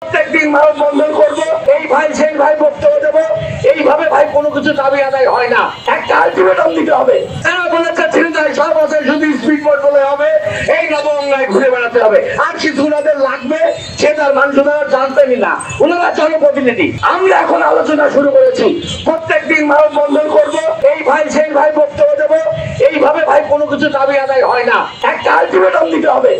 প্রত্যেকদিন মানববন্ধন করবো, এই ভাই সেই ভাই বক্তব্য দেবো, এইভাবে ভাই কোনো কিছু দাবি আদায় হয় না। একটা আলটিমেটাম দিতে হবে। তারা বলেছে ছেলেটাই সব আছে, শুধু স্পিড বোট বলে হবে, এই নবগঙ্গায় ঘুরে বেড়াতে হবে, আর কিছু ওনাদের লাগবে সে তার মানুষ ওনারা জানতেনই না। ওনারা জনপ্রতিনিধি। আমরা এখন আলোচনা শুরু করেছি, প্রত্যেকদিন মানববন্ধন করবো, এই ভাই সেই ভাই বক্তব্য দেবো, এইভাবে ভাই কোনো কিছু দাবি আদায় হয় না। একটা আলটিমেটাম দিতে হবে।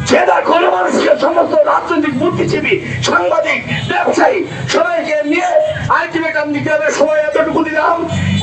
সেটা কোনো মানুষকে, সমস্ত রাজনৈতিক বুদ্ধিজীবী, সাংবাদিক, ব্যবসায়ী সবাইকে নিয়ে আলটিমেটাম দিতে হবে। সবাই এতটুকু দিলাম,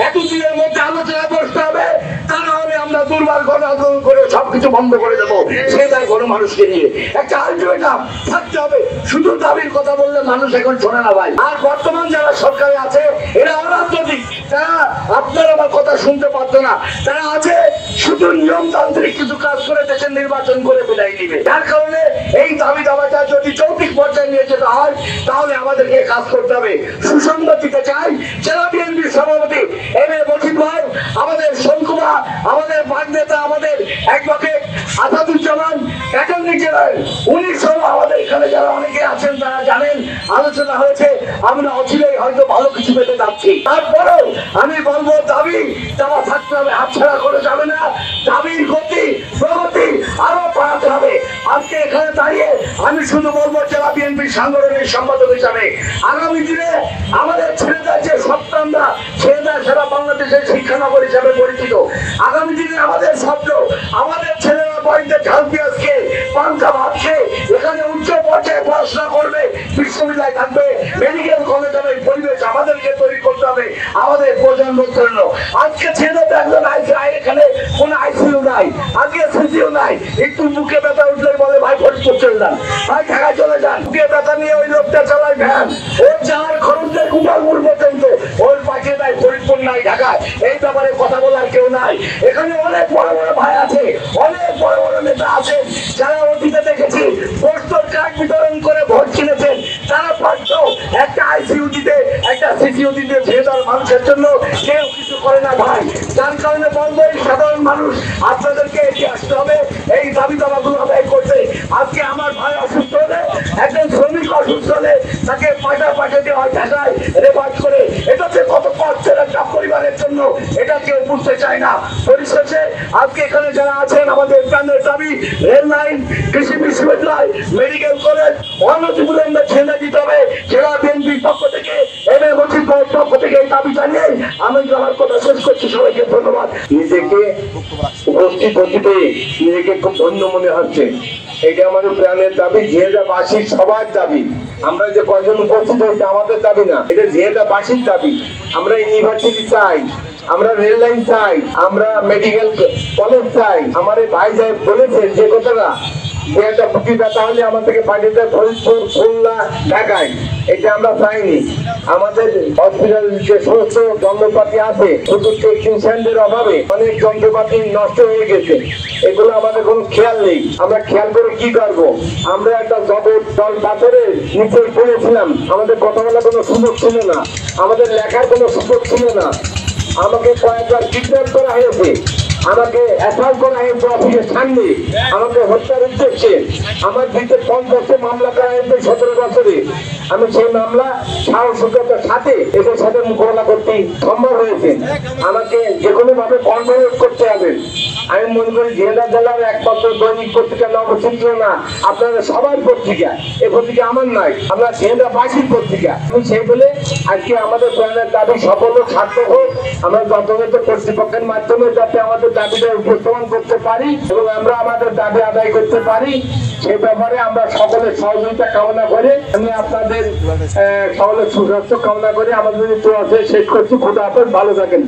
এতদিনের মধ্যে আলোচনা বসতে হবে, তা না হলে আমরা দুর্বার গণ আন্দোলন করে সবকিছু বন্ধ করে দেবো। সেটা কোনো মানুষকে নিয়ে একটা আলটিমেটাম থাকতে হবে। শুধু দাবির কথা বললে মানুষ এখন শোনে না ভাই। আর বর্তমান যারা সরকারে আছে এরা অরাজনৈতিক, তারা আপনার আমার কথা শুনতে পারতো না। তারা আছে শুধু নিয়মতান্ত্রিক কিছু কাজ করে দেশের নির্বাচন করে বিদায় নিবে। যার কারণে এই দাবি দাবাটা যদি যৌক্তিক পর্যায়ে নিয়ে যেতে হয় তাহলে আমাদেরকে কাজ করতে হবে। সুসংবাদ দিতে চাই, জেলা বিএনপির সভাপতি এম এ মজিদ ভাই, আমাদের শঙ্কুমা, আমাদের পাক নেতা, আমাদের অ্যাডভোকেট আসাদুজ্জামান অ্যাটর্নি জেনারেল, উনি সহ আমাদের এখানে যারা অনেকে আছেন তারা জানেন আলোচনা হয়েছে। আমরা অচিরেই হয়তো ভালো কিছু পেতে যাচ্ছি। তারপরেও আমি বলবো দাবি দেওয়া থাকতে হবে, হাতছাড়া করে যাবে না। দাবির গতি প্রগতি আরো বাড়াতে হবে। আজকে এখানে দাঁড়িয়ে আমি শুধু বলবো জেলা বিএনপির সাংগঠনিক সম্পাদক হিসাবে আগামী দিনে আমাদের ছেলেদের যে সন্তানরা, ছেলেদের সারা বাংলাদেশের শিক্ষানগর হিসাবে পরিচিত, আগামী দিনে আমাদের স্বপ্ন আমাদের ছেলেরা বাড়িতে ঝাল পেঁয়াজ খেয়ে, পান্তা ভাত খেয়ে এখানে উচ্চ পর্যায়ে পড়াশোনা করবে, বিশ্ববিদ্যালয় থাকবে, মেডিকেল কলেজ হবে। পরিবেশ আমাদেরকে তৈরি করতে হবে আমাদের প্রজন্মের জন্য। আজকে ছেলেদের একজন এখানে কোন আইসিইউ নাই, আজকে সিসিউ নাই। একটু মুখে ব্যথা উঠলে বলে ভাই ফরিদপুর চলে যান, ভাই ঢাকায় চলে যান। মুখে ব্যথা নিয়ে ওই লোকটা চালায় ভ্যান, ওর যাওয়ার খরচ দেয় গোপালপুর পর্যন্ত, ওর পাঠিয়ে দেয় ফরিদপুর নাই ঢাকায়। এই ব্যাপারে কথা বলার কেউ নাই। এখানে অনেক বড় বড় ভাই আছে, অনেক বড় বড় নেতা আছেন যারা অতীতে দেখেছি পোস্টার কার্ড বিতরণ করে ভোট কিনেছেন। তারা পারত একটা আইসিইউ দিতে, একটা সিসিইউ দিতে, ছেলেদার মানুষের জন্য কেউ কিছু করে না ভাই। যার কারণে বলবো এই সাধারণ মানুষ আপনাদেরকে এগিয়ে আসতে হবে এই দাবি দাবাগুলো আদায় করতে। আজকে আমার ভাই অসুস্থ হলে, একজন শ্রমিক অসুস্থ হলে তাকে পাঠাতে হয় ঢাকায় রেফার করে। এটাতে কত কষ্টের একটা পরিবারের জন্য, এটা কেউ বুঝতে চায় না। পরিশেষে আজকে এখানে যারা আছেন আমাদের প্রাণের দাবি রেল লাইন, কৃষি বিশ্ববিদ্যালয়, মেডিকেল কলেজ অনতিবিলম্বে ছেড়ে দিতে হবে। জেলা বিএনপির পক্ষ থেকে, এম এ মজিদ ভাইয়ের পক্ষ থেকে এই দাবি জানিয়ে আমি আমার কথা শেষ করছি। সবাইকে ধন্যবাদ। নিজেকে উপস্থিত হতে পেরে নিজেকে খুব ধন্য মনে হচ্ছে। এটা আমাদের প্রাণের দাবি, জেলাবাসীর সবার দাবি। আমরা যে কয়জন উপস্থিত হয়েছে আমাদের দাবি না, এটা জেলাবাসীর দাবি। আমরা ইউনিভার্সিটি চাই, আমরা রেল লাইন চাই, আমরা মেডিকেল কলেজ চাই। আমার এই ভাই সাহেব বলেছেন যে কথাটা, যে একটা বুকি ব্যথা হলে আমাদেরকে পাঠিয়ে দেয় ফরিদপুর, খুলনা, ঢাকায়। এটা আমরা চাইনি। আমাদের হসপিটাল যে সমস্ত যন্ত্রপাতি আছে, শুধু টেকনিশিয়ানদের অভাবে অনেক যন্ত্রপাতি নষ্ট হয়ে গেছে। এগুলো আমাদের কোনো খেয়াল নেই। আমরা খেয়াল করে কি করবো? আমরা একটা জল পাথরের নিচে পড়েছিলাম, আমাদের কথা বলার কোনো সুযোগ ছিল না, আমাদের লেখার কোনো সুযোগ ছিল না। আমাকে কয়েকবার কিডন্যাপ করা হয়েছে, আমাকে অ্যাসাল্ট করা হয়েছে অফিসের সামনে, আমাকে হত্যার উদ্দেশ্যে। আমার বিরুদ্ধে 50 মামলা করা হয়েছে 17 বছরে। আমি সেই মামলা সাহসিকতার সাথে এদের সাথে মোকাবেলা করতে সম্ভব হয়েছে। আমাকে যে কোনো ভাবে কন্ট্রোল করতে হবে। আমি মনে করি জেলার একমাত্র দৈনিক পত্রিকা নবচিত্র না, আপনারা সবার পত্রিকা। এই পত্রিকা আমার নয়, আমরা জেলাবাসীর পত্রিকা। আমি সেই বলে আজকে আমাদের প্রাণের দাবি সফল ও সার্থক হোক। আমরা যথাযথ কর্তৃপক্ষের মাধ্যমে যাতে আমাদের দাবিটা উপস্থাপন করতে পারি এবং আমরা আমাদের দাবি আদায় করতে পারি, সে ব্যাপারে আমরা সকলের সহযোগিতা কামনা করে আমি আপনাদের সকলের সুস্বাস্থ্য কামনা করে আমাদের শেষ করছি। খোদা হাফেজ, ভালো থাকেন।